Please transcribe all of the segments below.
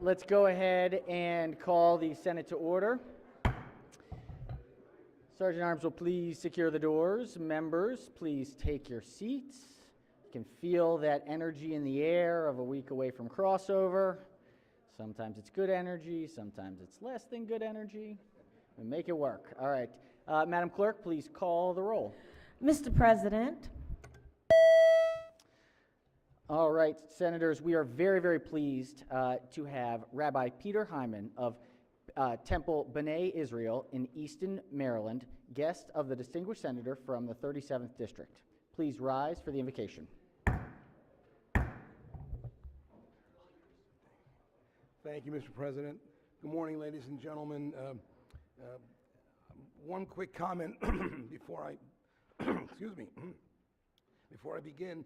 Let's go ahead and call the Senate to order. Sergeant Arms will please secure the doors. Members, please take your seats. You can feel that energy in the air of a week away from crossover. Sometimes it's good energy, sometimes it's less than good energy. We make it work. All right. Madam Clerk, please call the roll. Mr. President. All right, Senators, we are very, very pleased to have Rabbi Peter Hyman of Temple B'nai Israel in Easton, Maryland, guest of the distinguished senator from the 37th District. Please rise for the invocation. Thank you, Mr. President. Good morning, ladies and gentlemen. One quick comment before I, excuse me, before I begin.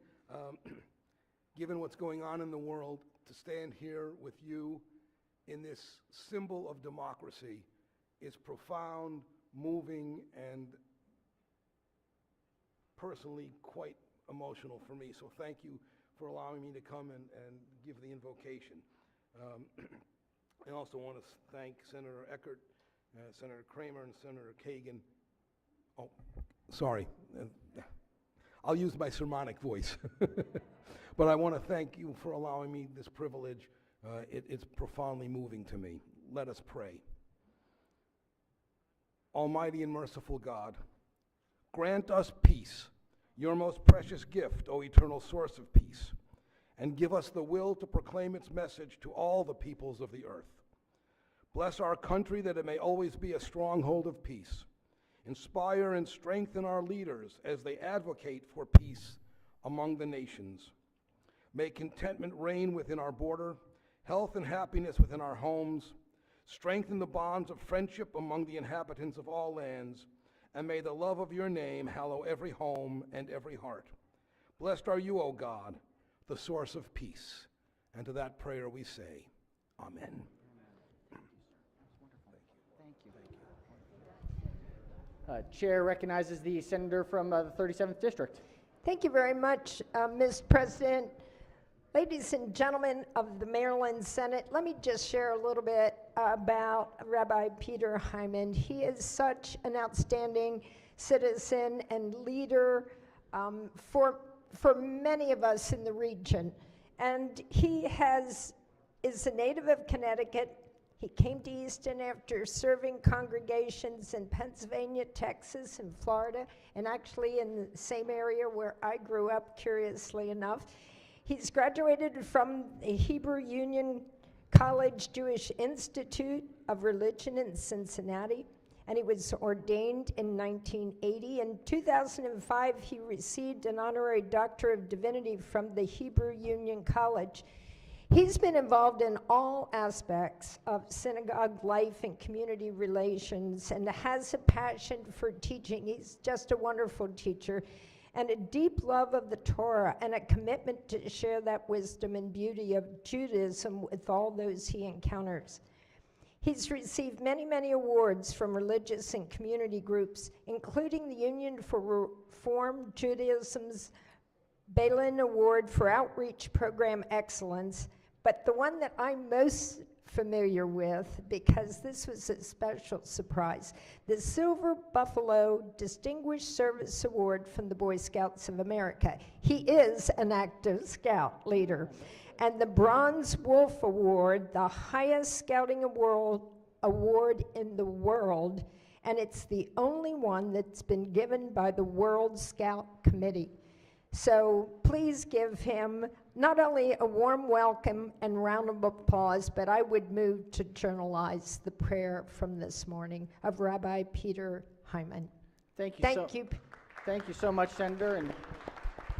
Given what's going on in the world, to stand here with you in this symbol of democracy is profound, moving, and personally quite emotional for me. So thank you for allowing me to come and give the invocation. I also want to thank Senator Eckert, Senator Kramer, and Senator Kagan. Oh, sorry. I'll use my sermonic voice. But I want to thank you for allowing me this privilege. It's profoundly moving to me. Let us pray. Almighty and merciful God, grant us peace, your most precious gift, O eternal source of peace, and give us the will to proclaim its message to all the peoples of the earth. Bless our country that it may always be a stronghold of peace. Inspire and strengthen our leaders as they advocate for peace among the nations. May contentment reign within our border, health and happiness within our homes. Strengthen the bonds of friendship among the inhabitants of all lands, and may the love of your name hallow every home and every heart. Blessed are you, O God, the source of peace. And to that prayer we say, Amen. Chair recognizes the senator from the 37th District. Thank you very much, Mr. President. Ladies and gentlemen of the Maryland Senate, let me just share a little bit about Rabbi Peter Hyman. He is such an outstanding citizen and leader for many of us in the region. And he is a native of Connecticut. He came to Easton after serving congregations in Pennsylvania, Texas, and Florida, and actually in the same area where I grew up, curiously enough. He's graduated from the Hebrew Union College Jewish Institute of Religion in Cincinnati, and he was ordained in 1980. In 2005, he received an honorary Doctor of Divinity from the Hebrew Union College. He's been involved in all aspects of synagogue life and community relations and has a passion for teaching. He's just a wonderful teacher and a deep love of the Torah and a commitment to share that wisdom and beauty of Judaism with all those he encounters. He's received many, many awards from religious and community groups, including the Union for Reform Judaism's Balin Award for Outreach Program Excellence, but the one that I'm most familiar with, because this was a special surprise, the Silver Buffalo Distinguished Service Award from the Boy Scouts of America. He is an active scout leader. And the Bronze Wolf Award, the highest scouting award in the world, and it's the only one that's been given by the World Scout Committee. So please give him not only a warm welcome and round of applause, but I would move to journalize the prayer from this morning of Rabbi Peter Hyman. Thank you. Thank you so much, Senator, and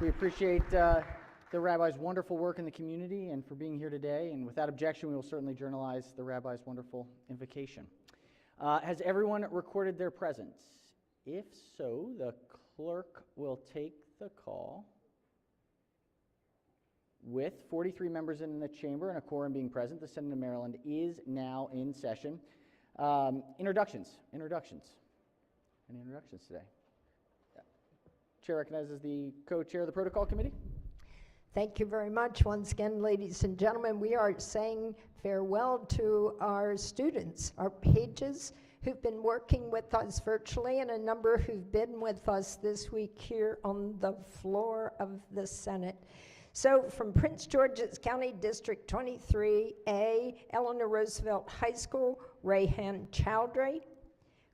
we appreciate the Rabbi's wonderful work in the community and for being here today. And without objection, we will certainly journalize the Rabbi's wonderful invocation. Has everyone recorded their presence? If so, the clerk will take the call. With 43 members in the chamber and a quorum being present, the Senate of Maryland is now in session. Introductions. Any introductions today? Chair recognizes the co-chair of the Protocol Committee. Thank you very much. Once again, ladies and gentlemen, we are saying farewell to our students, our pages who've been working with us virtually, and a number who've been with us this week here on the floor of the Senate. So from Prince George's County District 23A, Eleanor Roosevelt High School, Rayhan Chowdhury.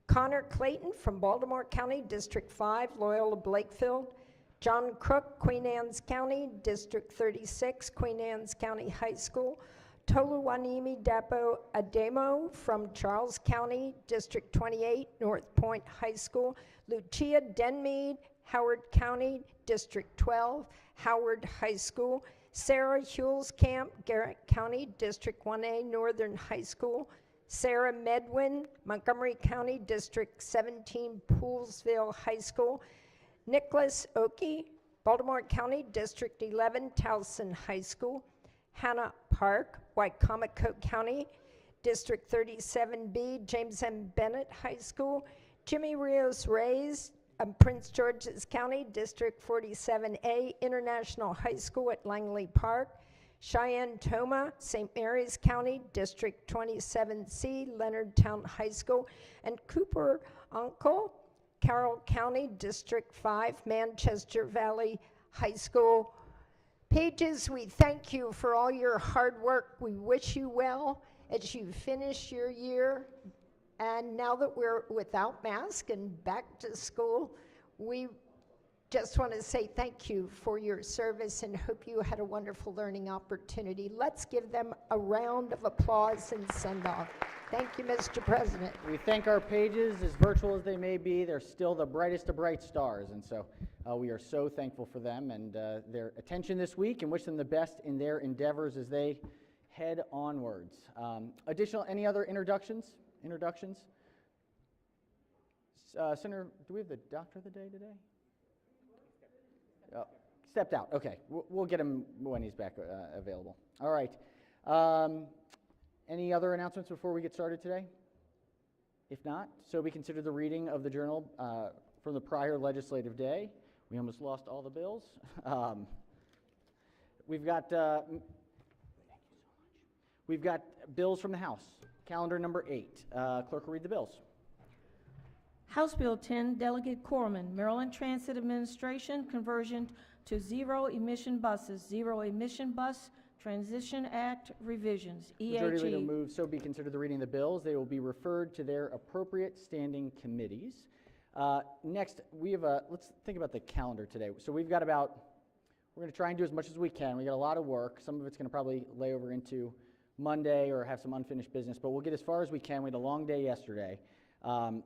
Connor Clayton from Baltimore County District 5, Loyola Blakefield. John Crook, Queen Anne's County, District 36, Queen Anne's County High School. Toluwanimi Dapo Ademo from Charles County, District 28, North Point High School. Lucia Denmead, Howard County, District 12, Howard High School. Sarah Hulskamp, Garrett County, District 1A, Northern High School. Sarah Medwin, Montgomery County, District 17, Poolsville High School. Nicholas Oakey, Baltimore County, District 11, Towson High School. Hannah Park, Wicomico County, District 37B, James M. Bennett High School. Jimmy Rios Reyes, Prince George's County, District 47A, International High School at Langley Park. Cheyenne Toma, St. Mary's County, District 27C, Leonardtown High School. And Cooper Uncle, Carroll County, District 5, Manchester Valley High School. Pages, we thank you for all your hard work. We wish you well as you finish your year. And now that we're without mask and back to school, we just want to say thank you for your service and hope you had a wonderful learning opportunity. Let's give them a round of applause and send off. Thank you, Mr. President. We thank our pages, as virtual as they may be. They're still the brightest of bright stars, and so we are so thankful for them and their attention this week, and wish them the best in their endeavors as they head onwards. Any other introductions? Senator, do we have the doctor of the day today? Oh, stepped out. Okay, we'll get him when he's back available. All right. Any other announcements before we get started today? If not, so we consider the reading of the journal from the prior legislative day. We almost lost all the bills. We've got bills from the House. Calendar number 8. Clerk will read the bills. House Bill 10, Delegate Corman, Maryland Transit Administration, conversion to zero-emission buses, zero-emission bus Transition Act revisions, Majority Leader EAG. moves, so be considered the reading of the bills. They will be referred to their appropriate standing committees. Next, we have let's think about the calendar today. So we're going to try and do as much as we can. We got a lot of work. Some of it's going to probably lay over into Monday or have some unfinished business, but we'll get as far as we can. We had a long day yesterday.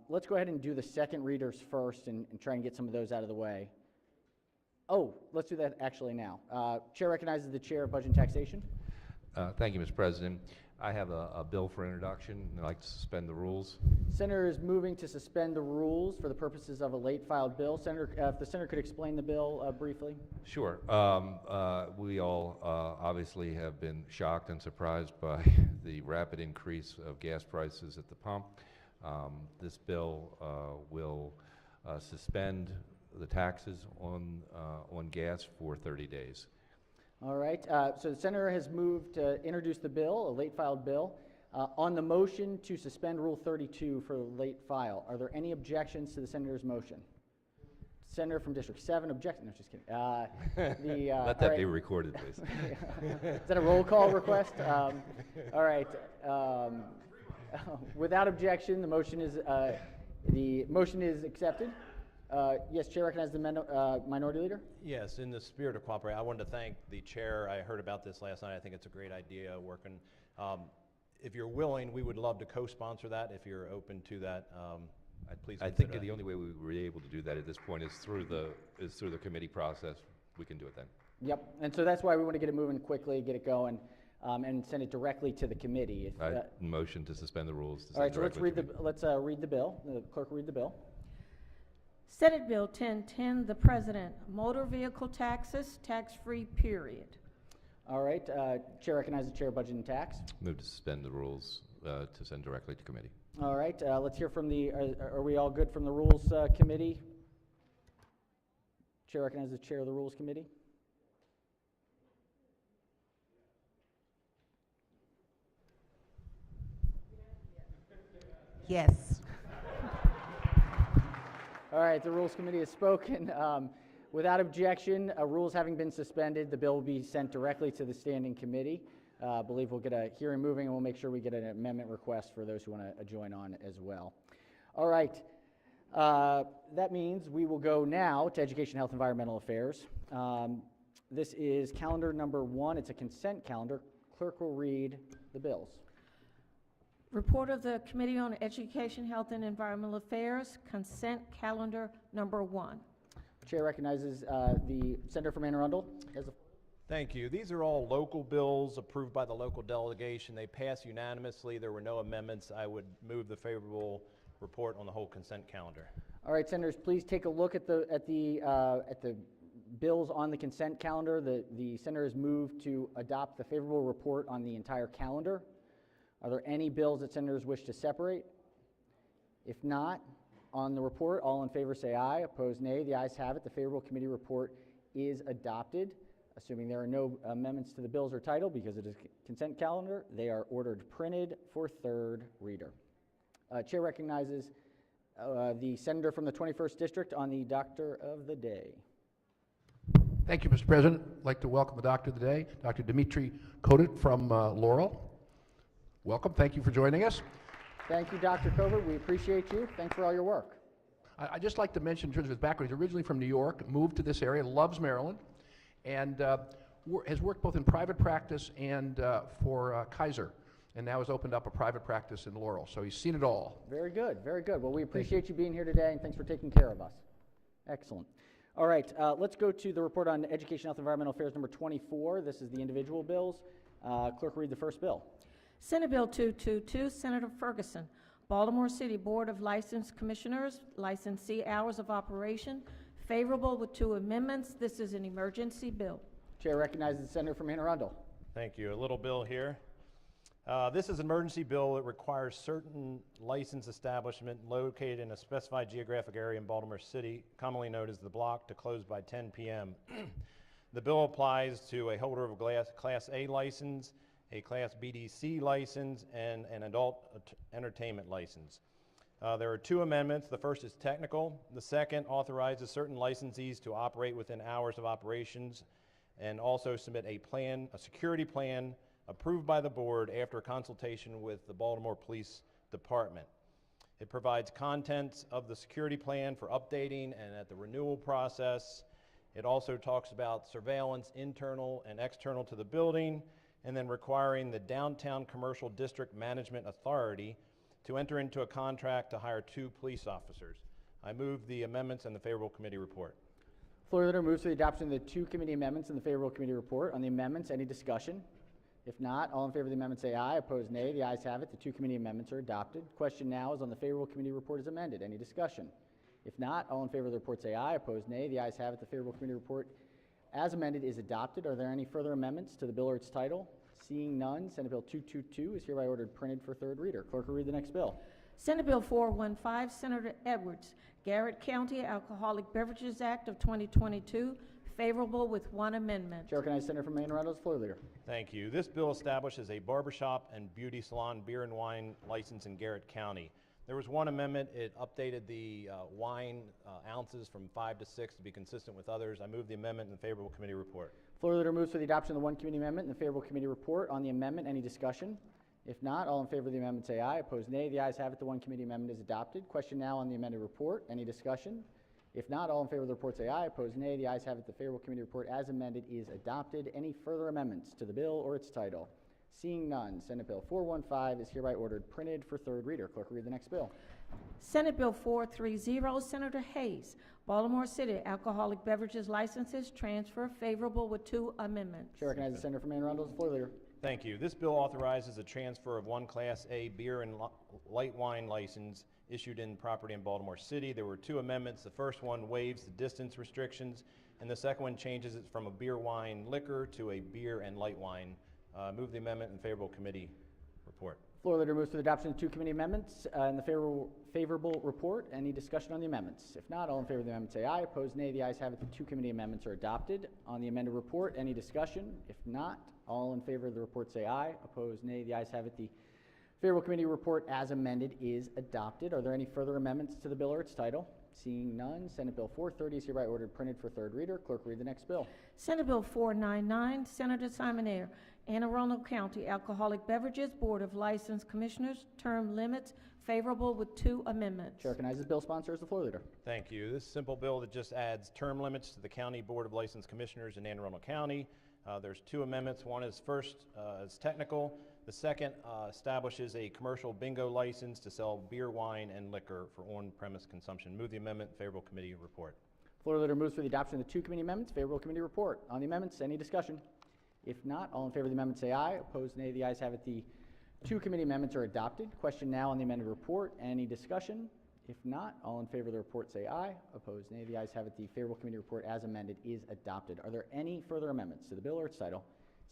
Let's go ahead and do the second readers first and try and get some of those out of the way. Oh, let's do that actually now. Chair recognizes the Chair of Budget and Taxation. Thank you, Mr. President. I have a bill for introduction. I'd like to suspend the rules. Senator is moving to suspend the rules for the purposes of a late filed bill. Senator, if the Senator could explain the bill briefly. Sure. We all obviously have been shocked and surprised by the rapid increase of gas prices at the pump. This bill will suspend the taxes on gas for 30 days. All right. So the Senator has moved to introduce the bill, a late filed bill. On the motion to suspend Rule 32 for late file, are there any objections to the Senator's motion? Senator from District 7, objection. No, just kidding. Let that be recorded, please. Is that a roll call request? All right. Without objection, the motion is accepted. Yes, Chair recognizes the Minority Leader. Yes, in the spirit of cooperation, I wanted to thank the Chair. I heard about this last night. I think it's a great idea working. If you're willing, we would love to co-sponsor that. If you're open to that, please I consider think the only way we were able to do that at this point is through the committee process. We can do it then. Yep, and so that's why we want to get it moving quickly, get it going, and send it directly to the committee. Motion to suspend the rules. All right, so let's read the bill. The clerk will read the bill. Senate Bill 1010, the President, motor vehicle taxes, tax-free period. All right, Chair recognizes the Chair of Budget and Tax. Move to suspend the rules to send directly to committee. All right, let's hear from are we all good from the Rules Committee? Chair recognizes the Chair of the Rules Committee. Yes. All right, the Rules Committee has spoken. Without objection, rules having been suspended, the bill will be sent directly to the Standing Committee. I believe we'll get a hearing moving, and we'll make sure we get an amendment request for those who want to join on as well. All right, that means we will go now to Education, Health, Environmental Affairs. This is calendar number 1. It's a consent calendar. Clerk will read the bills. Report of the Committee on Education, Health, and Environmental Affairs, consent calendar number 1. Chair recognizes the Senator from Anne Arundel. Thank you. These are all local bills approved by the local delegation. They pass unanimously. There were no amendments. I would move the favorable report on the whole consent calendar. All right, Senators, please take a look at the bills on the consent calendar. The Senators moved to adopt the favorable report on the entire calendar. Are there any bills that Senators wish to separate? If not, on the report, all in favor say aye. Opposed, nay. The ayes have it. The favorable committee report is adopted. Assuming there are no amendments to the bills or title, because it is consent calendar, they are ordered printed for third reader. Chair recognizes the Senator from the 21st District on the Doctor of the Day. Thank you, Mr. President. I'd like to welcome the Doctor of the Day, Dr. Dimitri Kotit from Laurel. Welcome. Thank you for joining us. Thank you, Dr. Covert. We appreciate you. Thanks for all your work. I'd just like to mention, in terms of his background, he's originally from New York, moved to this area, loves Maryland, and has worked both in private practice and for Kaiser, and now has opened up a private practice in Laurel. So he's seen it all. Very good, very good. Well, we appreciate you being here today, and thanks for taking care of us. Excellent. All right, let's go to the report on Education, Health, and Environmental Affairs number 24. This is the individual bills. Clerk, read the first bill. Senate Bill 222, Senator Ferguson. Baltimore City Board of License Commissioners, licensee hours of operation, favorable with 2 amendments. This is an emergency bill. Chair recognizes the Senator from Anne Arundel. Thank you. A little bill here. This is an emergency bill that requires certain license establishment located in a specified geographic area in Baltimore City, commonly known as the block, to close by 10 p.m. The bill applies to a holder of a Class A license, a Class BDC license, and an adult entertainment license. There are 2 amendments. The first is technical. The second authorizes certain licensees to operate within hours of operations and also submit a security plan approved by the board after consultation with the Baltimore Police Department. It provides contents of the security plan for updating and at the renewal process. It also talks about surveillance, internal and external to the building, and then requiring the Downtown Commercial District Management Authority to enter into a contract to hire 2 police officers. I move the amendments and the favorable committee report. Floor leader moves for the adoption of the 2 committee amendments and the favorable committee report. On the amendments, any discussion? If not, all in favor of the amendment say aye. Opposed, nay. The ayes have it. The 2 committee amendments are adopted. Question now is on the favorable committee report as amended. Any discussion? If not, all in favor of the report say aye. Opposed, nay. The ayes have it. The favorable committee report as amended is adopted. Are there any further amendments to the bill or its title? Seeing none, Senate Bill 222 is hereby ordered printed for third reader. Clerk will read the next bill. Senate Bill 415, Senator Edwards. Garrett County Alcoholic Beverages Act of 2022, favorable with 1 amendment. Chair recognizes Senator from Maine Arundel as floor leader. Thank you. This bill establishes a barbershop and beauty salon beer and wine license in Garrett County. There was 1 amendment. It updated the wine ounces from 5 to 6 to be consistent with others. I move the amendment and the favorable committee report. Floor leader moves for the adoption of the 1 committee amendment and the favorable committee report. On the amendment, any discussion? If not, all in favor of the amendment say aye. Opposed, nay. The ayes have it. The 1 committee amendment is adopted. Question now on the amended report. Any discussion? If not, all in favor of the report say aye. Opposed, nay. The ayes have it. The favorable committee report as amended is adopted. Any further amendments to the bill or its title? Seeing none, Senate Bill 415 is hereby ordered printed for third reader. Clerk will read the next bill. Senate Bill 430, Senator Hayes. Baltimore City Alcoholic Beverages Licenses transfer, favorable with 2 amendments. Chair recognizes the Senator from Maine Arundel as floor leader. Thank you. This bill authorizes a transfer of 1 Class A beer and light wine license issued in property in Baltimore City. There were 2 amendments. The first one waives the distance restrictions, and the second one changes it from a beer wine liquor to a beer and light wine. Move the amendment and favorable committee report. Floor leader moves for the adoption of 2 committee amendments and the favorable report. Any discussion on the amendments? If not, all in favor of the amendment say aye. Opposed, nay. The ayes have it. The 2 committee amendments are adopted. On the amended report, any discussion? If not, all in favor of the report say aye. Opposed, nay. The ayes have it. The Favorable committee report as amended is adopted. Are there any further amendments to the bill or its title? Seeing none, Senate Bill 430 is hereby ordered printed for third reader. Clerk will read the next bill. Senate Bill 499, Senator Simon Ayer, Anne Arundel County Alcoholic Beverages Board of License Commissioners, term limits, favorable with 2 amendments. Chair recognizes bill sponsor as the floor leader. Thank you. This simple bill that just adds term limits to the County Board of License Commissioners in Anne Arundel County. There's 2 amendments. One is first is technical. The second establishes a commercial bingo license to sell beer, wine, and liquor for on-premise consumption. Move the amendment. Favorable committee report. Floor leader moves for the adoption of the 2 committee amendments. Favorable committee report. On the amendments, any discussion? If not, all in favor of the amendment say aye. Opposed, nay. The ayes have it. The 2 committee amendments are adopted. Question now on the amended report. Any discussion? If not, all in favor of the report say aye. Opposed, nay. The ayes have it. The favorable committee report as amended is adopted. Are there any further amendments to the bill or its title?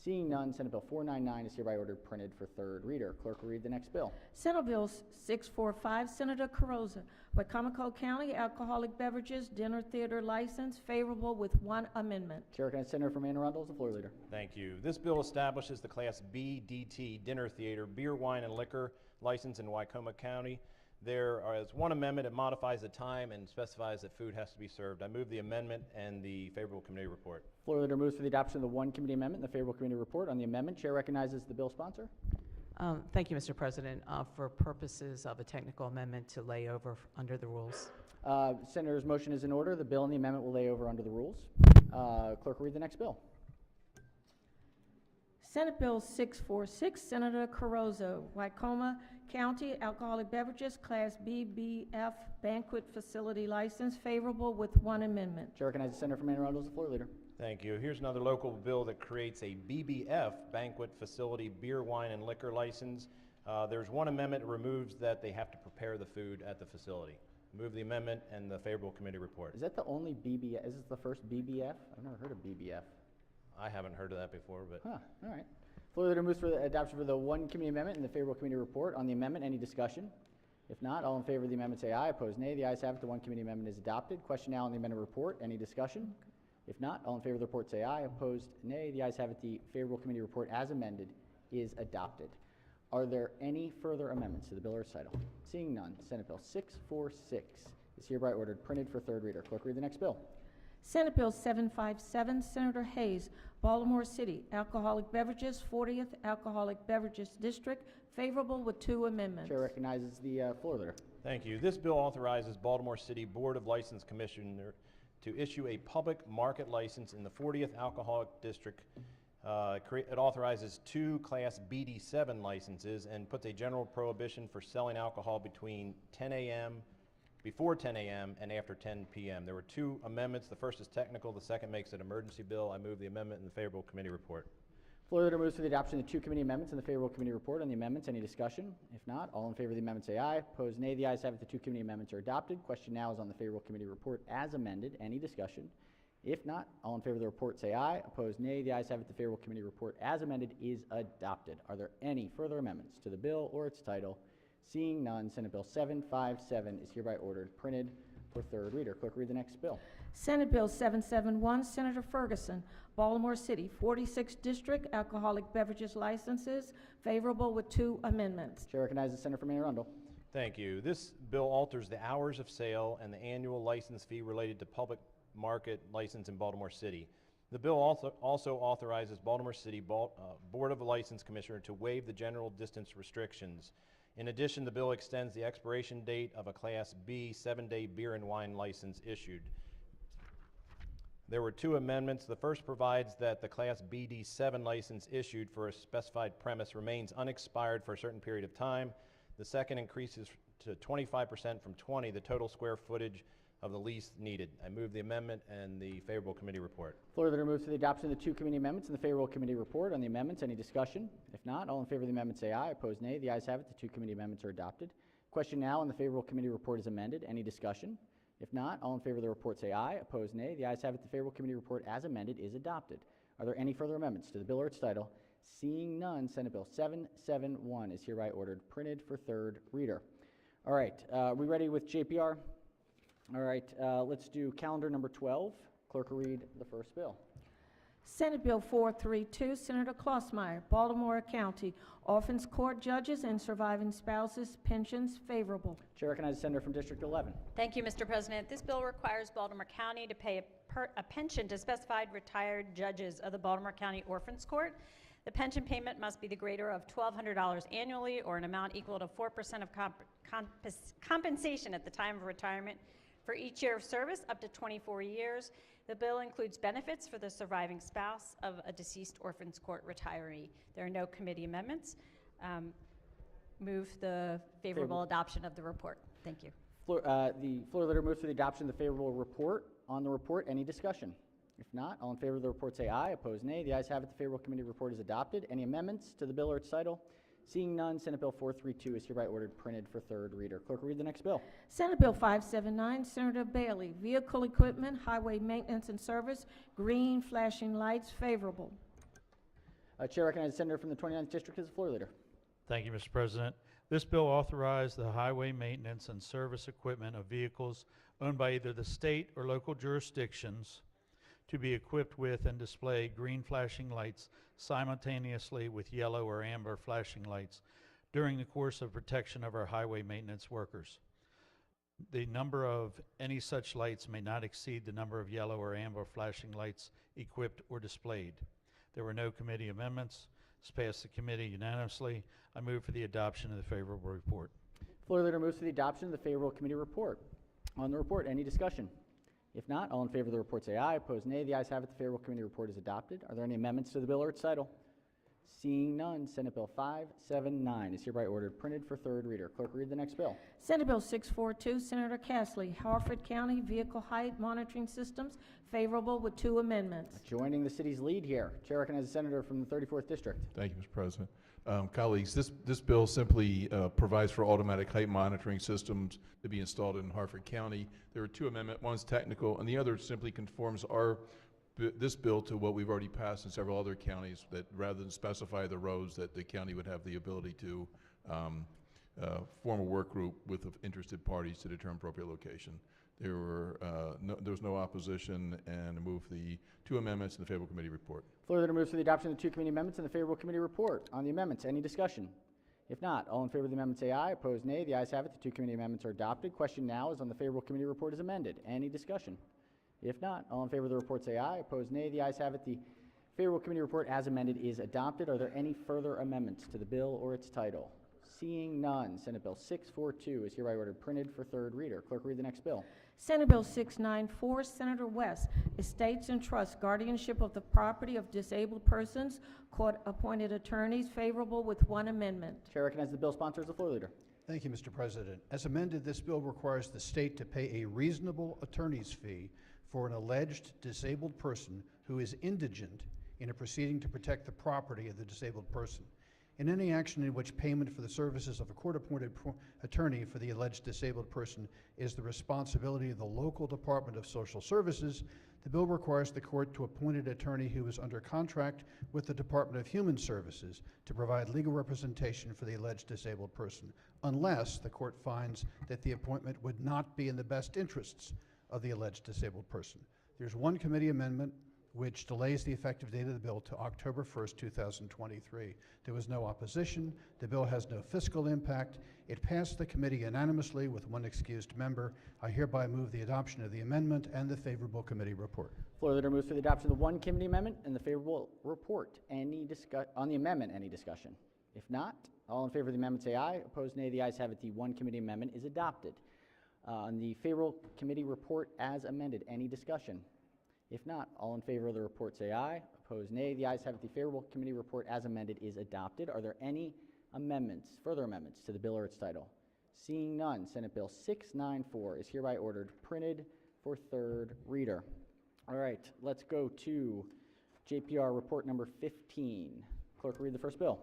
Seeing none, Senate Bill 499 is hereby ordered printed for third reader. Clerk will read the next bill. Senate Bill 645, Senator Carrozza, Wicomico County Alcoholic Beverages Dinner Theater License, favorable with 1 amendment. Chair recognizes Senator from Anne Arundel as the floor leader. Thank you. This bill establishes the Class B DT Dinner Theater Beer, Wine, and Liquor license in Wicomico County. There is 1 amendment. It modifies the time and specifies that food has to be served. I move the amendment and the favorable committee report. Floor leader moves for the adoption of the 1 committee amendment and the favorable committee report. On the amendment, chair recognizes the bill sponsor. Thank you, Mr. President. For purposes of a technical amendment to lay over under the rules. Senator's motion is in order. The bill and the amendment will lay over under the rules. Clerk will read the next bill. Senate Bill 646, Senator Carrozza, Wycombe County Alcoholic Beverages Class BBF Banquet Facility License, favorable with 1 amendment. Chair recognizes Senator from Anne Arundel as the floor leader. Thank you. Here's another local bill that creates a BBF Banquet Facility Beer, Wine, and Liquor license. There's 1 amendment that removes that they have to prepare the food at the facility. Move the amendment and the favorable committee report. Is that the only BBF? Is this the first BBF? I've never heard of BBF. I haven't heard of that before, but Huh, all right. Floor leader moves for the adoption for the 1 committee amendment and the favorable committee report. On the amendment, any discussion? If not, all in favor of the amendment say aye. Opposed, nay. The ayes have it. The 1 committee amendment is adopted. Question now on the amendment report. Any discussion? If not, all in favor of the report say aye. Opposed, nay. The ayes have it. The favorable committee report as amended is adopted. Are there any further amendments to the bill or its title? Seeing none, Senate Bill 646 is hereby ordered printed for third reader. Clerk, read the next bill. Senate Bill 757, Senator Hayes, Baltimore City Alcoholic Beverages 40th Alcoholic Beverages District, favorable with 2 amendments. Chair recognizes the floor leader. thank you. This bill authorizes Baltimore City Board of License Commissioner to issue a public market license in the 40th Alcoholic District. It authorizes 2 Class BD7 licenses and puts a general prohibition for selling alcohol between 10 a.m., before 10 a.m. and after 10 p.m. There were 2 amendments. The first is technical. The second makes it emergency bill. I move the amendment and the favorable committee report. Floor leader moves for the adoption of the 2 committee amendments and the favorable committee report. On the amendments, any discussion? If not, all in favor of the amendment say aye. Opposed, nay. The ayes have it. The 2 committee amendments are adopted. Question now is on the favorable committee report as amended. Any discussion? If not, all in favor of the report say aye. Opposed, nay. The ayes have it. The favorable committee report as amended is adopted. Are there any further amendments to the bill or its title? Seeing none, Senate Bill 757 is hereby ordered printed for third reader. Clerk, read the next bill. Senate Bill 771, Senator Ferguson, Baltimore City 46th District Alcoholic Beverages Licenses, favorable with 2 amendments. Chair recognizes Senator from Anne Arundel. Thank you. This bill alters the hours of sale and the annual license fee related to public market license in Baltimore City. The bill also authorizes Baltimore City Board of License Commissioner to waive the general distance restrictions. In addition, the bill extends the expiration date of a Class B 7-day beer and wine license issued. There were 2 amendments. The first provides that the Class BD7 license issued for a specified premise remains unexpired for a certain period of time. The second increases to 25% from 20 the total square footage of the lease needed. I move the amendment and the favorable committee report. Floor leader moves for the adoption of the 2 committee amendments and the favorable committee report. On the amendments, any discussion? If not, all in favor of the amendment say aye. Opposed, nay. The ayes have it. The 2 committee amendments are adopted. Question now on the favorable committee report is amended. Any discussion? If not, all in favor of the report say aye. Opposed, nay. The ayes have it. The favorable committee report as amended is adopted. Are there any further amendments to the bill or its title? Seeing none, Senate Bill 771 is hereby ordered printed for third reader. All right, we ready with JPR? All right, let's do calendar number 12. Clerk will read the first bill. Senate Bill 432, Senator Klossmeyer, Baltimore County, Orphans Court Judges and Surviving Spouses Pensions, favorable. Chair recognizes the senator from District 11. Thank you, Mr. President. This bill requires Baltimore County to pay a pension to specified retired judges of the Baltimore County Orphans Court. The pension payment must be the greater of $1,200 annually or an amount equal to 4% of compensation at the time of retirement for each year of service up to 24 years. The bill includes benefits for the surviving spouse of a deceased Orphans Court retiree. There are no committee amendments. Move the favorable adoption of the report. Thank you. The floor leader moves for the adoption of the favorable report. On the report, any discussion? If not, all in favor of the report say aye. Opposed, nay. The ayes have it. The favorable committee report is adopted. Any amendments to the bill or its title? Seeing none, Senate Bill 432 is hereby ordered printed for third reader. Clerk will read the next bill. Senate Bill 579, Senator Bailey, Vehicle Equipment, Highway Maintenance and Service, green flashing lights, favorable. Chair recognizes the senator from the 29th District as the floor leader. Thank you, Mr. President. This bill authorized the highway maintenance and service equipment of vehicles owned by either the state or local jurisdictions to be equipped with and display green flashing lights simultaneously with yellow or amber flashing lights during the course of protection of our highway maintenance workers. The number of any such lights may not exceed the number of yellow or amber flashing lights equipped or displayed. There were no committee amendments. This passed the committee unanimously. I move for the adoption of the favorable report. Floor leader moves for the adoption of the favorable committee report. On the report, any discussion? If not, all in favor of the report say aye. Opposed, nay. The ayes have it. The favorable committee report is adopted. Are there any amendments to the bill or its title? Seeing none, Senate Bill 579 is hereby ordered printed for third reader. Clerk, read the next bill. Senate Bill 642, Senator Castley, Harford County Vehicle Height Monitoring Systems, favorable with 2 amendments. Joining the city's lead here, Chair recognizes the senator from the 34th District. Thank you, Mr. President. Colleagues, this bill simply provides for automatic height monitoring systems to be installed in Harford County. There are 2 amendments. One's technical, and the other simply conforms this bill to what we've already passed in several other counties, that rather than specify the roads, that the county would have the ability to form a work group with interested parties to determine appropriate location. There was no opposition, and I move the 2 amendments in the favorable committee report. Floor leader moves for the adoption of the 2 committee amendments and the favorable committee report. On the amendments, any discussion? If not, all in favor of the amendment say aye. Opposed, nay. The ayes have it. The 2 committee amendments are adopted. Question now is on the favorable committee report as amended. Any discussion? If not, all in favor of the report say aye. Opposed, nay. The ayes have it. The favorable committee report as amended is adopted. Are there any further amendments to the bill or its title? Seeing none, Senate Bill 642 is hereby ordered printed for third reader. Clerk, read the next bill. Senate Bill 694, Senator West, Estates and Trusts, Guardianship of the Property of Disabled Persons, Court-appointed attorneys, favorable with 1 amendment. Chair recognizes the bill sponsor as the floor leader. Thank you, Mr. President. As amended, this bill requires the state to pay a reasonable attorney's fee for an alleged disabled person who is indigent in a proceeding to protect the property of the disabled person. In any action in which payment for the services of a court-appointed attorney for the alleged disabled person is the responsibility of the local Department of Social Services, the bill requires the court to appoint an attorney who is under contract with the Department of Human Services to provide legal representation for the alleged disabled person, unless the court finds that the appointment would not be in the best interests of the alleged disabled person. There's 1 committee amendment which delays the effective date of the bill to October 1st, 2023. There was no opposition. The bill has no fiscal impact. It passed the committee unanimously with 1 excused member. I hereby move the adoption of the amendment and the favorable committee report. Floor leader moves for the adoption of the 1 committee amendment and the favorable report. On the amendment, any discussion? If not, all in favor of the amendment say aye. Opposed, nay. The ayes have it. The 1 committee amendment is adopted. On the favorable committee report as amended, any discussion? If not, all in favor of the report say aye. Opposed, nay. The ayes have it. The favorable committee report as amended is adopted. Are there any amendments, further amendments to the bill or its title? Seeing none, Senate Bill 694 is hereby ordered printed for third reader. All right, let's go to JPR report number 15. Clerk, read the first bill.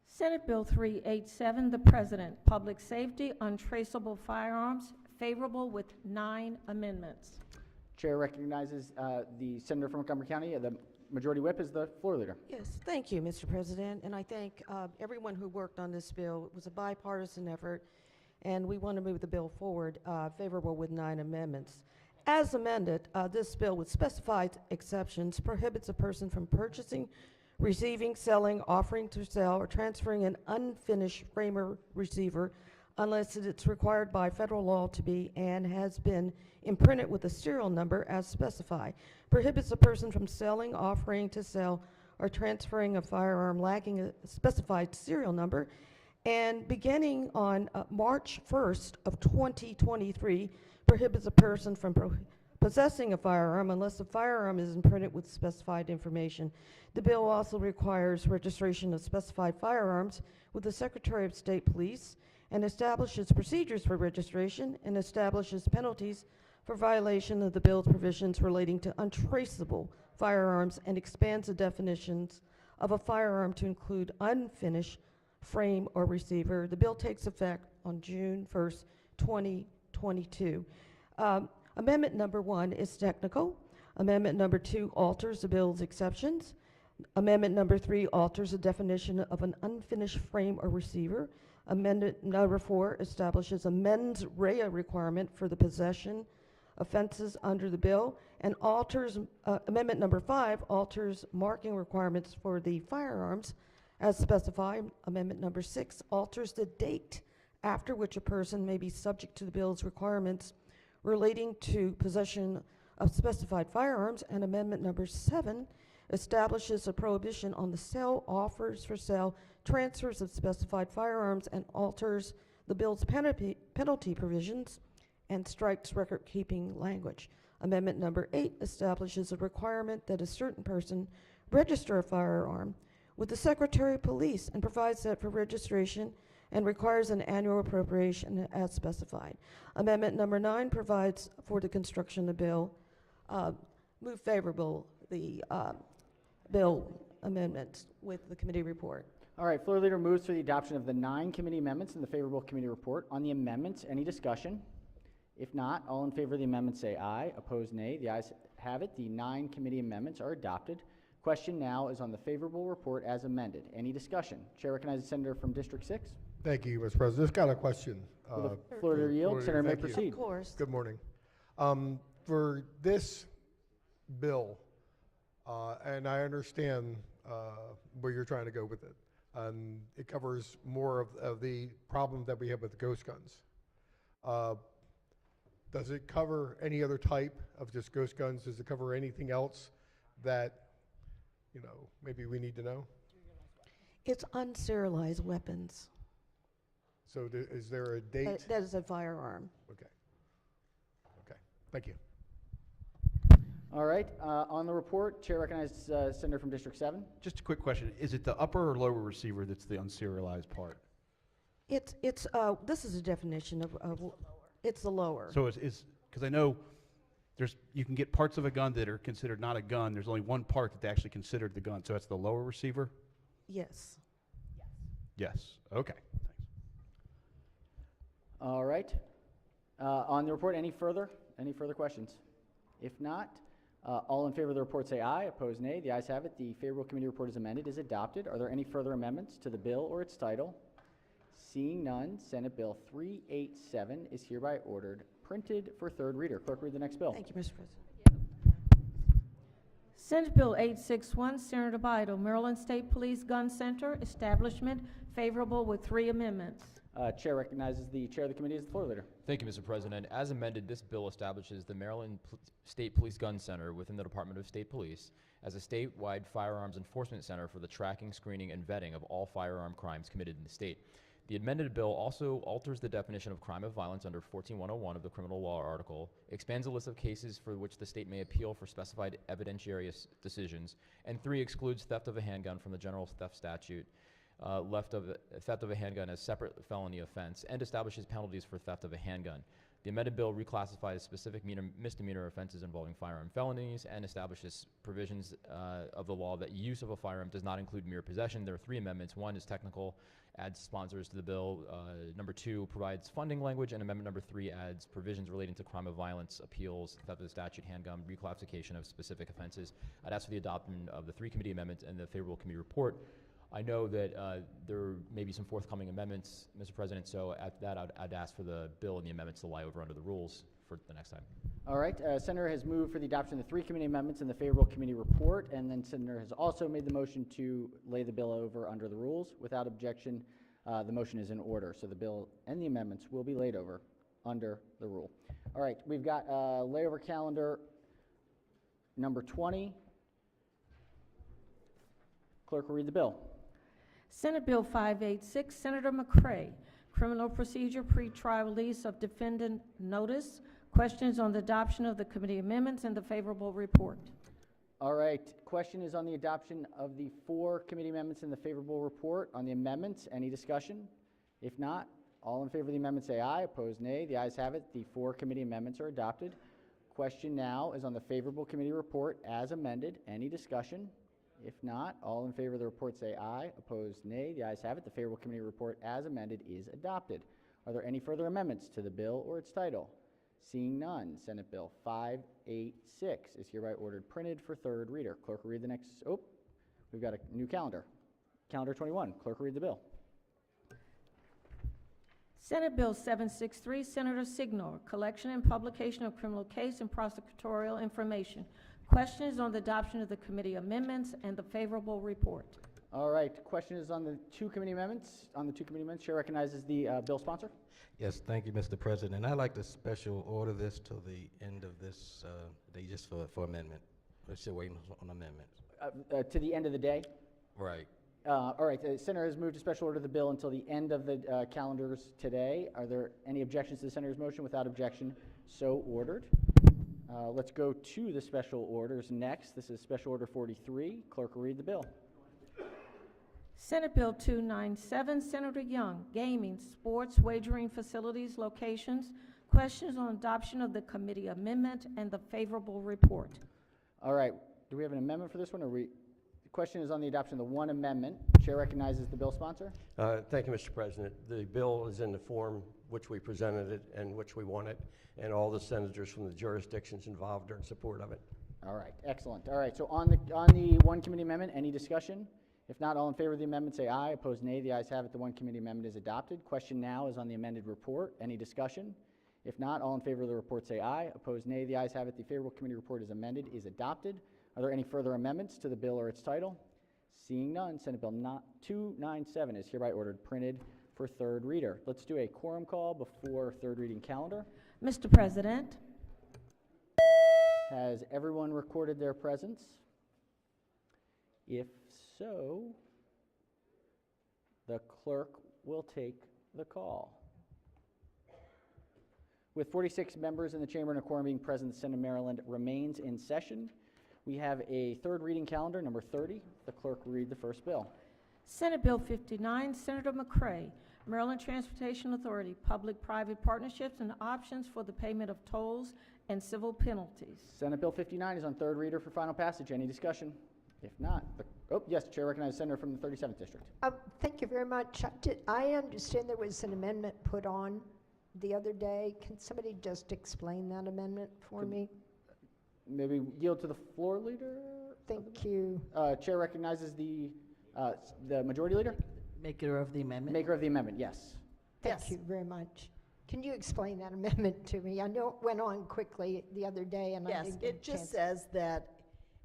Senate Bill 387, the President, Public Safety, Untraceable Firearms, favorable with 9 amendments. Chair recognizes the senator from Montgomery County. The majority whip is the floor leader. Yes, thank you, Mr. President, and I thank everyone who worked on this bill. It was a bipartisan effort, and we want to move the bill forward favorable with 9 amendments. As amended, this bill with specified exceptions prohibits a person from purchasing, receiving, selling, offering to sell, or transferring an unfinished frame or receiver unless it's required by federal law to be and has been imprinted with a serial number as specified. Prohibits a person from selling, offering to sell, or transferring a firearm lacking a specified serial number. And beginning on March 1st of 2023, prohibits a person from possessing a firearm unless the firearm is imprinted with specified information. The bill also requires registration of specified firearms with the Secretary of State Police and establishes procedures for registration and establishes penalties for violation of the bill's provisions relating to untraceable firearms and expands the definitions of a firearm to include unfinished frame or receiver. The bill takes effect on June 1st, 2022. Amendment number 1 is technical. Amendment number 2 alters the bill's exceptions. Amendment number 3 alters the definition of an unfinished frame or receiver. Amendment number 4 establishes a mens rea requirement for the possession offenses under the bill, and alters, amendment number 5 alters marking requirements for the firearms as specified. Amendment number 6 alters the date after which a person may be subject to the bill's requirements relating to possession of specified firearms. And amendment number 7 establishes a prohibition on the sale, offers for sale, transfers of specified firearms, and alters the bill's penalty provisions and strikes record-keeping language. Amendment number 8 establishes a requirement that a certain person register a firearm with the Secretary of Police and provides that for registration and requires an annual appropriation as specified. Amendment number 9 provides for the construction of the bill. Move favorable the bill amendments with the committee report. All right, floor leader moves for the adoption of the 9 committee amendments and the favorable committee report. On the amendments, any discussion? If not, all in favor of the amendment say aye. Opposed, nay. The ayes have it. The 9 committee amendments are adopted. Question now is on the favorable report as amended. Any discussion? Chair recognizes the senator from District 6. Thank you, Mr. President. Just got a question. Will the floor leader yield? Senator may proceed. Of course. Good morning. For this bill, and I understand where you're trying to go with it, it covers more of the problem that we have with the ghost guns. Does it cover any other type of just ghost guns? Does it cover anything else that, you know, maybe we need to know? It's unserialized weapons. So is there a date? That is a firearm. Okay. Okay. Thank you. All right, on the report, Chair recognizes senator from District 7. Just a quick question. Is it the upper or lower receiver that's the unserialized part? It's this is a definition of it's the lower. So it's because I know you can get parts of a gun that are considered not a gun. There's only one part that they actually considered the gun. So that's the lower receiver? Yes. Yes. Okay. Thanks. All right. On the report, any further questions? If not, all in favor of the report say aye. Opposed, nay. The ayes have it. The favorable committee report is amended, is adopted. Are there any further amendments to the bill or its title? Seeing none, Senate Bill 387 is hereby ordered printed for third reader. Clerk, read the next bill. Thank you, Mr. President. Senate Bill 861, Senator Bidle, Maryland State Police Gun Center Establishment, favorable with 3 amendments. Chair recognizes the chair of the committee as the floor leader. Thank you, Mr. President. As amended, this bill establishes the Maryland State Police Gun Center within the Department of State Police as a statewide firearms enforcement center for the tracking, screening, and vetting of all firearm crimes committed in the state. The amended bill also alters the definition of crime of violence under 14101 of the criminal law article, expands the list of cases for which the state may appeal for specified evidentiary decisions, and 3, excludes theft of a handgun from the general theft statute, theft of a handgun as separate felony offense, and establishes penalties for theft of a handgun. The amended bill reclassifies specific misdemeanor offenses involving firearm felonies and establishes provisions of the law that use of a firearm does not include mere possession. There are 3 amendments. 1 is technical, adds sponsors to the bill. Number 2 provides funding language, and amendment number 3 adds provisions relating to crime of violence, appeals, theft of the statute, handgun, reclassification of specific offenses. I'd ask for the adoption of the 3 committee amendments and the favorable committee report. I know that there may be some forthcoming amendments, Mr. President, so at that I'd ask for the bill and the amendments to lie over under the rules for the next time. All right, Senator has moved for the adoption of the 3 committee amendments and the favorable committee report, and then Senator has also made the motion to lay the bill over under the rules. Without objection, the motion is in order, so the bill and the amendments will be laid over under the rule. All right, we've got layover calendar number 20. Clerk will read the bill. Senate Bill 586, Senator McCray, Criminal Procedure Pre-Trial Release of Defendant Notice. Questions on the adoption of the committee amendments and the favorable report. All right, question is on the adoption of the 4 committee amendments and the favorable report. On the amendments, any discussion? If not, all in favor of the amendment say aye, opposed nay. The ayes have it. The 4 committee amendments are adopted. Question now is on the favorable committee report as amended. Any discussion? If not, all in favor of the report say aye, opposed nay. The ayes have it. The favorable committee report as amended is adopted. Are there any further amendments to the bill or its title? Seeing none, Senate Bill 586 is hereby ordered printed for 3rd reader. Clerk will read the next, we've got a new calendar. Calendar 21, clerk will read the bill. Senate Bill 763, Senator Signor, Collection and Publication of Criminal Case and Prosecutorial Information. Question is on the adoption of the committee amendments and the favorable report. All right, question is on the 2 committee amendments. On the 2 committee amendments, Chair recognizes the bill sponsor. Yes, thank you, Mr. President. I'd like to special order this till the end of this day, just for amendment. We're still waiting on amendments. To the end of the day? Right. All right, the Senator has moved to special order the bill until the end of the calendars today. Are there any objections to the Senator's motion? Without objection, so ordered. Let's go to the special orders next. This is Special Order 43. Clerk will read the bill. Senate Bill 297, Senator Young, Gaming, Sports, Wagering Facilities, Locations. Questions on adoption of the committee amendment and the favorable report. All right, do we have an amendment for this one? The question is on the adoption of the 1 amendment. Chair recognizes the bill sponsor. Thank you, Mr. President. The bill is in the form which we presented it and which we wanted, and all the senators from the jurisdictions involved are in support of it. All right, excellent. All right, so on the 1 committee amendment, any discussion? If not, all in favor of the amendment say aye. Opposed, nay. The ayes have it. The 1 committee amendment is adopted. Question now is on the amended report. Any discussion? If not, all in favor of the report say aye. Opposed, nay. The ayes have it. The favorable committee report is amended, is adopted. Are there any further amendments to the bill or its title? Seeing none, Senate Bill 297 is hereby ordered printed for 3rd reader. Let's do a quorum call before 3rd reading calendar. Mr. President. Has everyone recorded their presence? If so, the clerk will take the call. With 46 members in the chamber and a quorum being present, the Senate of Maryland remains in session. We have a 3rd reading calendar, number 30. The clerk will read the first bill. Senate Bill 59, Senator McCray, Maryland Transportation Authority, Public-Private Partnerships and Options for the Payment of Tolls and Civil Penalties. Senate Bill 59 is on 3rd reader for final passage. Any discussion? If not, yes, Chair recognizes Senator from the 37th District. Thank you very much. I understand there was an amendment put on the other day. Can somebody just explain that amendment for me? Maybe yield to the floor leader? Thank you. Chair recognizes the majority leader? Maker of the amendment. Maker of the amendment, yes. Thank you very much. Can you explain that amendment to me? I know it went on quickly the other day, and I didn't get it just says that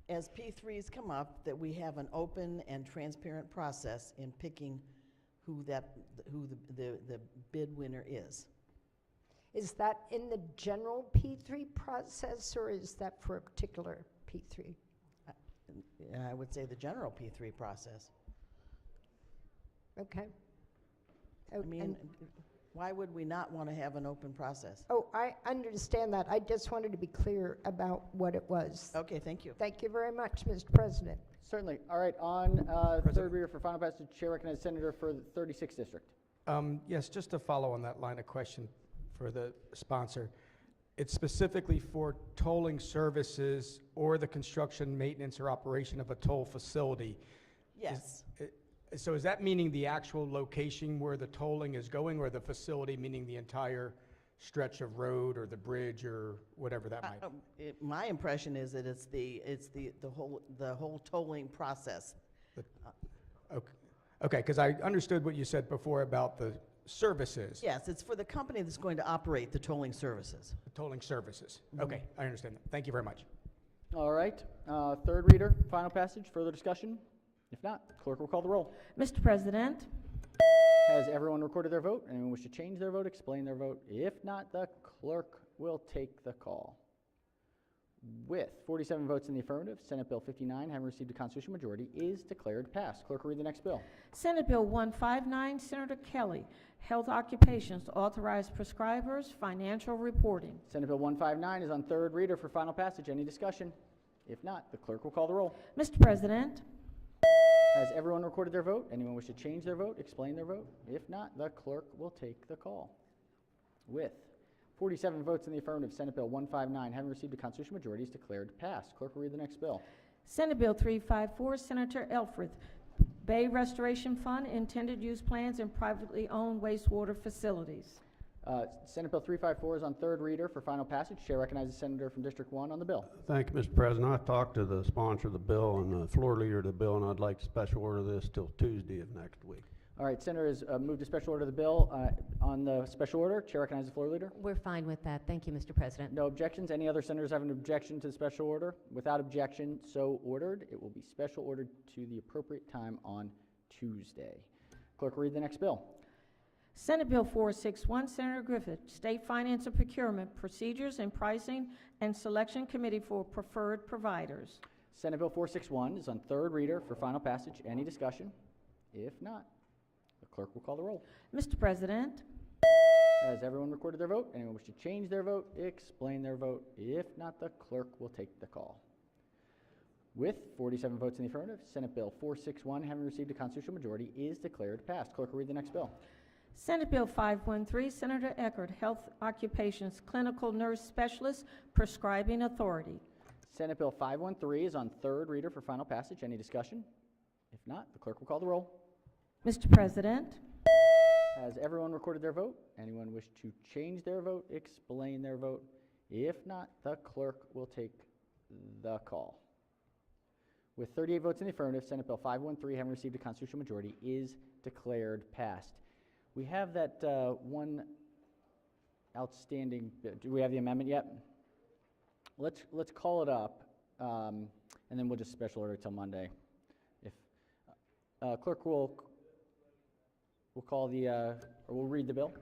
as P3s come up, that we have an open and transparent process in picking who the bid winner is. Is that in the general P3 process, or is that for a particular P3? I would say the general P3 process. Okay. I mean, why would we not want to have an open process? Oh, I understand that. I just wanted to be clear about what it was. Okay, thank you. Thank you very much, Mr. President. Certainly. All right, on 3rd reader for final passage, Chair recognizes Senator for the 36th District. Yes, just to follow on that line of question for the sponsor. It's specifically for tolling services or the construction, maintenance, or operation of a toll facility. Yes. So is that meaning the actual location where the tolling is going, or the facility meaning the entire stretch of road or the bridge or whatever that might be? My impression is that it's the whole tolling process. Okay, because I understood what you said before about the services. Yes, it's for the company that's going to operate the tolling services. Tolling services. Mhm. Okay, I understand that. Thank you very much. All right. Third reader, final passage, further discussion? If not, clerk will call the roll. Mr. President, Has everyone recorded their vote? Anyone wish to change their vote, explain their vote? If not, the clerk will take the call. With 47 votes in the affirmative, Senate Bill 59, having received a constitutional majority, is declared passed. Clerk will read the next bill. Senate Bill 159, Senator Kelly, Health Occupations, Authorized Prescribers, Financial Reporting. Senate Bill 159 is on third reader for final passage. Any discussion? If not, the clerk will call the roll. Mr. President, Has everyone recorded their vote? Anyone wish to change their vote, explain their vote? If not, the clerk will take the call. With 47 votes in the affirmative, Senate Bill 159, having received a constitutional majority, is declared passed. Clerk will read the next bill. Senate Bill 354, Senator Elfrith, Bay Restoration Fund, Intended Use Plans, and Privately Owned Wastewater Facilities. Senate Bill 354 is on third reader for final passage. Chair recognizes Senator from District 1 on the bill. Thank you, Mr. President. I talked to the sponsor of the bill and the floor leader of the bill, and I'd like to special order this till Tuesday of next week. All right, Senator has moved to special order the bill. On the special order, Chair recognizes the floor leader. We're fine with that. Thank you, Mr. President. No objections. Any other senators have an objection to the special order? Without objection, so ordered. It will be special ordered to the appropriate time on Tuesday. Clerk will read the next bill. Senate Bill 461, Senator Griffith, State Finance and Procurement, Procedures and Pricing and Selection Committee for Preferred Providers. Senate Bill 461 is on third reader for final passage. Any discussion? If not, the clerk will call the roll. Mr. President, Has everyone recorded their vote? Anyone wish to change their vote, explain their vote? If not, the clerk will take the call. With 47 votes in the affirmative, Senate Bill 461, having received a constitutional majority, is declared passed. Clerk will read the next bill. Senate Bill 513, Senator Eckert, Health Occupations, Clinical Nurse Specialist, Prescribing Authority. Senate Bill 513 is on third reader for final passage. Any discussion? If not, the clerk will call the roll. Mr. President, Has everyone recorded their vote? Anyone wish to change their vote, explain their vote? If not, the clerk will take the call. With 38 votes in the affirmative, Senate Bill 513, having received a constitutional majority, is declared passed. We have that one outstanding, do we have the amendment yet? Let's call it up, and then we'll just special order till Monday. If clerk will call the, or we'll read the bill.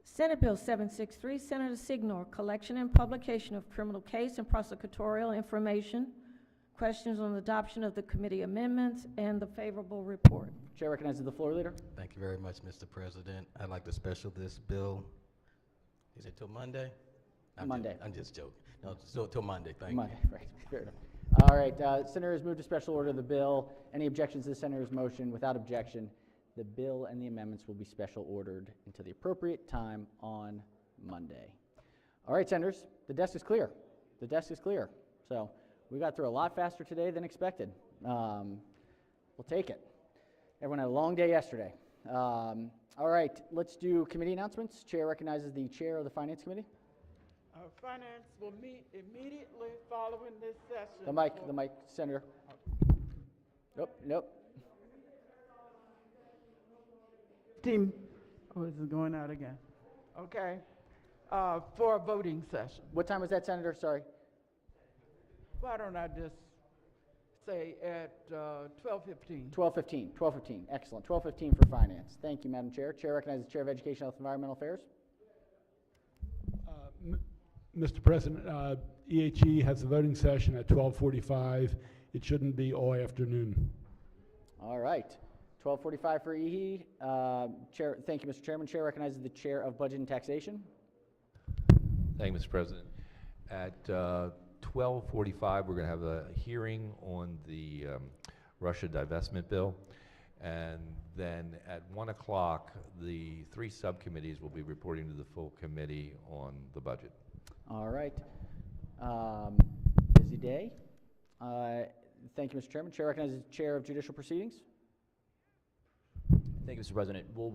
Senate Bill 763, Senator Signor, Collection and Publication of Criminal Case and Prosecutorial Information. Questions on the adoption of the committee amendments and the favorable report. Chair recognizes the floor leader. Thank you very much, Mr. President. I'd like to special this bill. Is it till Monday? Monday. I'm just joking. No, so till Monday. Thank Monday, you. right, fair enough. All right, Senator has moved to special order the bill. Any objections to the Senator's motion? Without objection, the bill and the amendments will be special ordered until the appropriate time on Monday. All right, Senators, the desk is clear. The desk is clear. So we got through a lot faster today than expected. We'll take it. Everyone had a long day yesterday. All right, let's do committee announcements. Chair recognizes the chair of the Finance Committee. Finance will meet immediately following this session. The mic, Senator. Nope. Team, this is going out again. Okay, for a voting session. What time was that, Senator? Sorry. Why don't I just say at 12:15? 12:15. Excellent. 12:15 for Finance. Thank you, Madam Chair. Chair recognizes the Chair of Education, Health, and Environmental Affairs. Mr. President, EHE has a voting session at 12:45. It shouldn't be all afternoon. All right. 12:45 for EHE. Chair, thank you, Mr. Chairman. Chair recognizes the Chair of Budget and Taxation. Thank you, Mr. President. At 12:45, we're going to have a hearing on the Russia divestment bill. And then at 1 o'clock, the 3 subcommittees will be reporting to the full committee on the budget. All right. Busy day. Thank you, Mr. Chairman. Chair recognizes the Chair of Judicial Proceedings. Thank you, Mr. President. We'll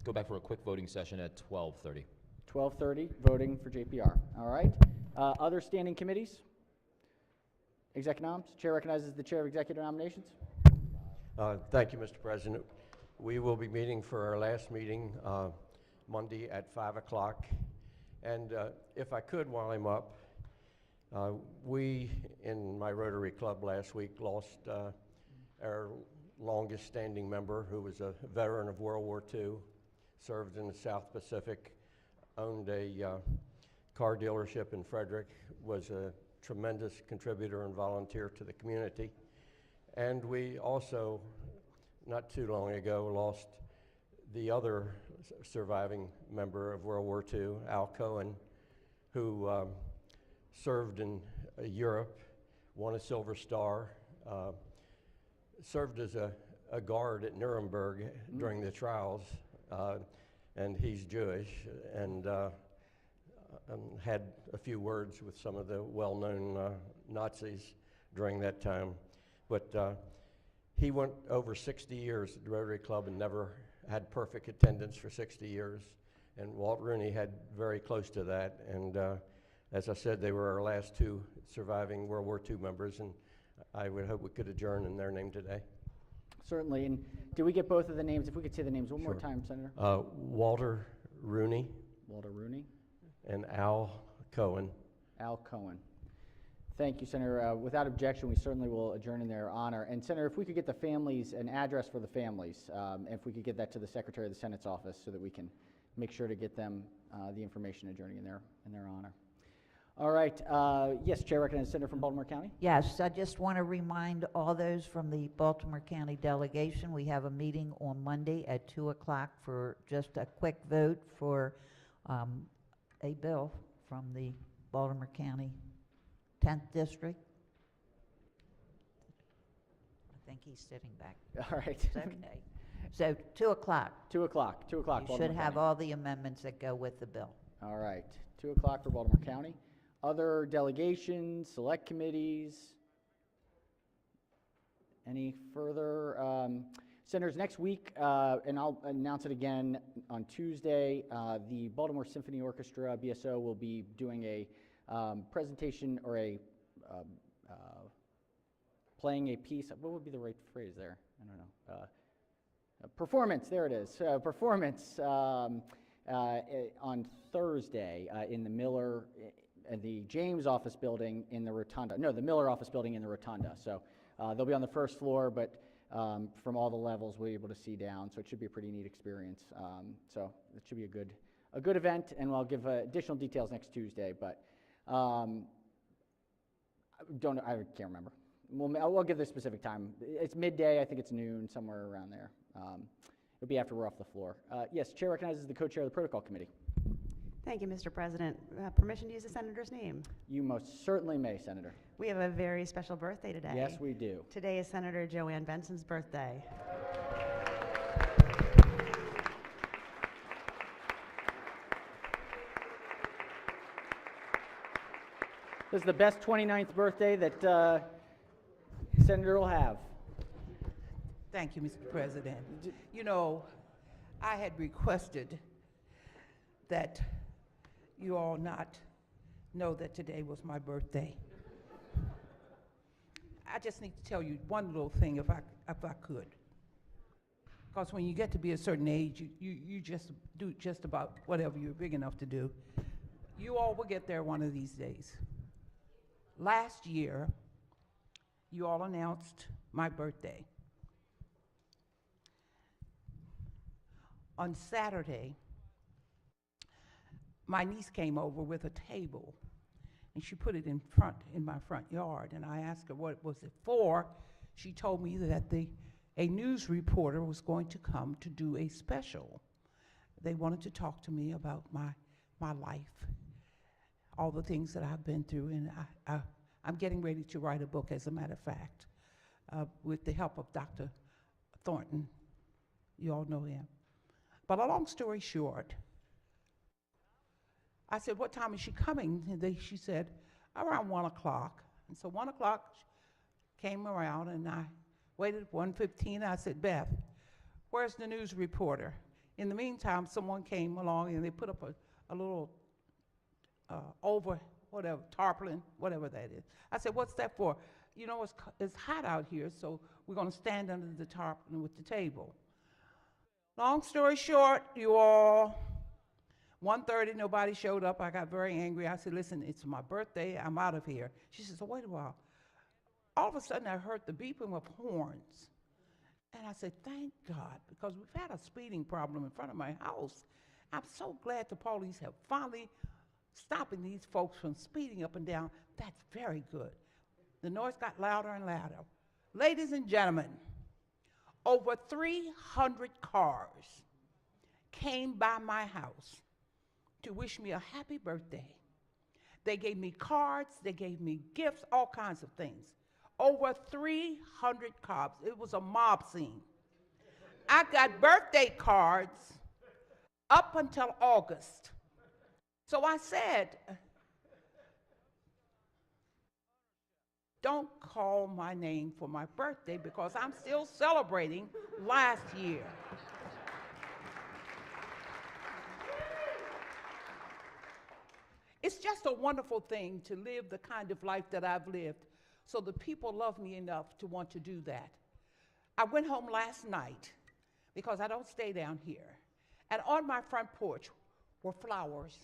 go back for a quick voting session at 12:30. 12:30, voting for JPR. All right. Other standing committees? Executive noms. Chair recognizes the Chair of Executive Nominations. Thank you, Mr. President. We will be meeting for our last meeting Monday at 5 o'clock. And if I could, while I'm up, we in my Rotary Club last week lost our longest standing member, who was a veteran of World War II, served in the South Pacific, owned a car dealership in Frederick, was a tremendous contributor and volunteer to the community. And we also, not too long ago, lost the other surviving member of World War II, Al Cohen, who served in Europe, won a Silver Star, served as a guard at Nuremberg during the trials, and he's Jewish, and had a few words with some of the well-known Nazis during that time. But he went over 60 years at the Rotary Club and never had perfect attendance for 60 years. And Walt Rooney had very close to that. And as I said, they were our last two surviving World War II members, and I would hope we could adjourn in their name today. Certainly. And did we get both of the names? If we could say the names one more time, Senator. Walter Rooney. Walter Rooney. And Al Cohen. Al Cohen. Thank you, Senator. Without objection, we certainly will adjourn in their honor. And Senator, if we could get the families, an address for the families, if we could get that to the Secretary of the Senate's office so that we can make sure to get them the information adjourning in their honor. All right. Yes, Chair recognizes Senator from Baltimore County. Yes, I just want to remind all those from the Baltimore County delegation, we have a meeting on Monday at 2 o'clock for just a quick vote for a bill from the Baltimore County 10th District. I think he's sitting back. All right. It's okay. So 2 o'clock. 2 o'clock. 2 o'clock. You should have all the amendments that go with the bill. All right. 2 o'clock for Baltimore County. Other delegations, select committees? Any further? Senators, next week, and I'll announce it again on Tuesday, the Baltimore Symphony Orchestra, BSO, will be doing a presentation or a playing a piece. What would be the right phrase there? I don't know. A performance, there it is. Performance on Thursday in the Miller, the James office building in the Rotunda. No, the Miller office building in the Rotunda. So they'll be on the first floor, but from all the levels we'll be able to see down. So it should be a pretty neat experience. So it should be a good event, and I'll give additional details next Tuesday. But I can't remember. I'll give the specific time. It's midday. I think it's noon, somewhere around there. It'll be after we're off the floor. Yes, Chair recognizes the co-chair of the Protocol Committee. Thank you, Mr. President. Permission to use the senator's name? You most certainly may, Senator. We have a very special birthday today. Yes, we do. Today is Senator Joanne Benson's birthday. This is the best 29th birthday that Senator will have. Thank you, Mr. President. You know, I had requested that you all not know that today was my birthday. I just need to tell you one little thing, if I could. Because when you get to be a certain age, you just do just about whatever you're big enough to do. You all will get there one of these days. Last year, you all announced my birthday. On Saturday, my niece came over with a table, and she put it in my front yard, and I asked her what was it for. She told me that a news reporter was going to come to do a special. They wanted to talk to me about my life, all the things that I've been through, and I'm getting ready to write a book, as a matter of fact, with the help of Dr. Thornton. You all know him. But a long story short, I said, what time is she coming? And she said, around 1 o'clock. And so 1 o'clock came around, and I waited 1:15. I said, Beth, where's the news reporter? In the meantime, someone came along, and they put up a little tarpaulin, whatever that is. I said, what's that for? You know, it's hot out here, so we're going to stand under the tarpaulin with the table. Long story short, you all, 1:30, nobody showed up. I got very angry. I said, listen, it's my birthday. I'm out of here. She said, so wait a while. All of a sudden, I heard the beeping of horns. And I said, thank God, because we've had a speeding problem in front of my house. I'm so glad the police have finally stopping these folks from speeding up and down. That's very good. The noise got louder and louder. Ladies and gentlemen, over 300 cars came by my house to wish me a happy birthday. They gave me cards, they gave me gifts, all kinds of things. Over 300 cars. It was a mob scene. I got birthday cards up until August. So I said, don't call my name for my birthday because I'm still celebrating last year. It's just a wonderful thing to live the kind of life that I've lived, so the people love me enough to want to do that. I went home last night because I don't stay down here, and on my front porch were flowers.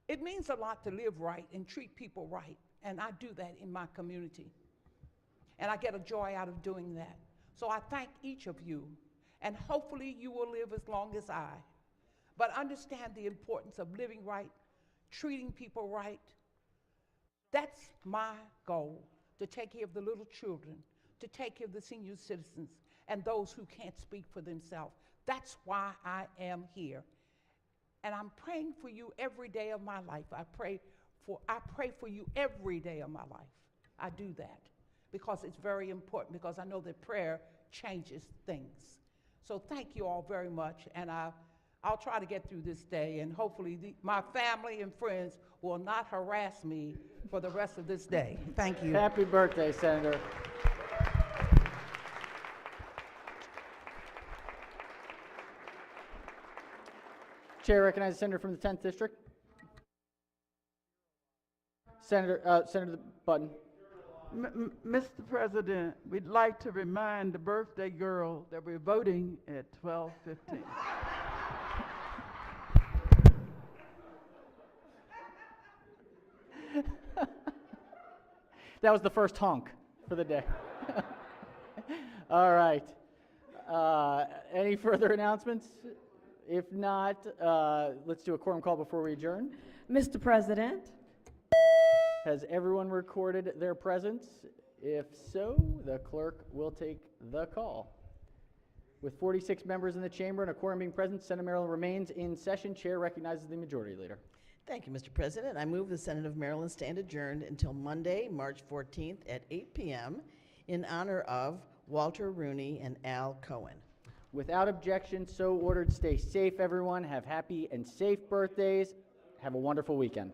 It means a lot to live right and treat people right, and I do that in my community. And I get a joy out of doing that. So I thank each of you, and hopefully you will live as long as I. But understand the importance of living right, treating people right. That's my goal, to take care of the little children, to take care of the senior citizens, and those who can't speak for themselves. That's why I am here. And I'm praying for you every day of my life. I pray for you every day of my life. I do that because it's very important, because I know that prayer changes things. So thank you all very much, and I'll try to get through this day, and hopefully my family and friends will not harass me for the rest of this day. Thank you. Happy birthday, Senator. Chair recognizes the senator from the 10th District. Senator Button. Mr. President, we'd like to remind the birthday girl that we're voting at 12:15. That was the first honk for the day. All right. Any further announcements? If not, let's do a quorum call before we adjourn. Mr. President, Has everyone recorded their presence? If so, the clerk will take the call. With 46 members in the chamber and a quorum being present, Senate Maryland remains in session. Chair recognizes the majority leader. Thank you, Mr. President. I move the Senate of Maryland stand adjourned until Monday, March 14th at 8 p.m. in honor of Walter Rooney and Al Cohen. Without objection, so ordered. Stay safe, everyone. Have happy and safe birthdays. Have a wonderful weekend.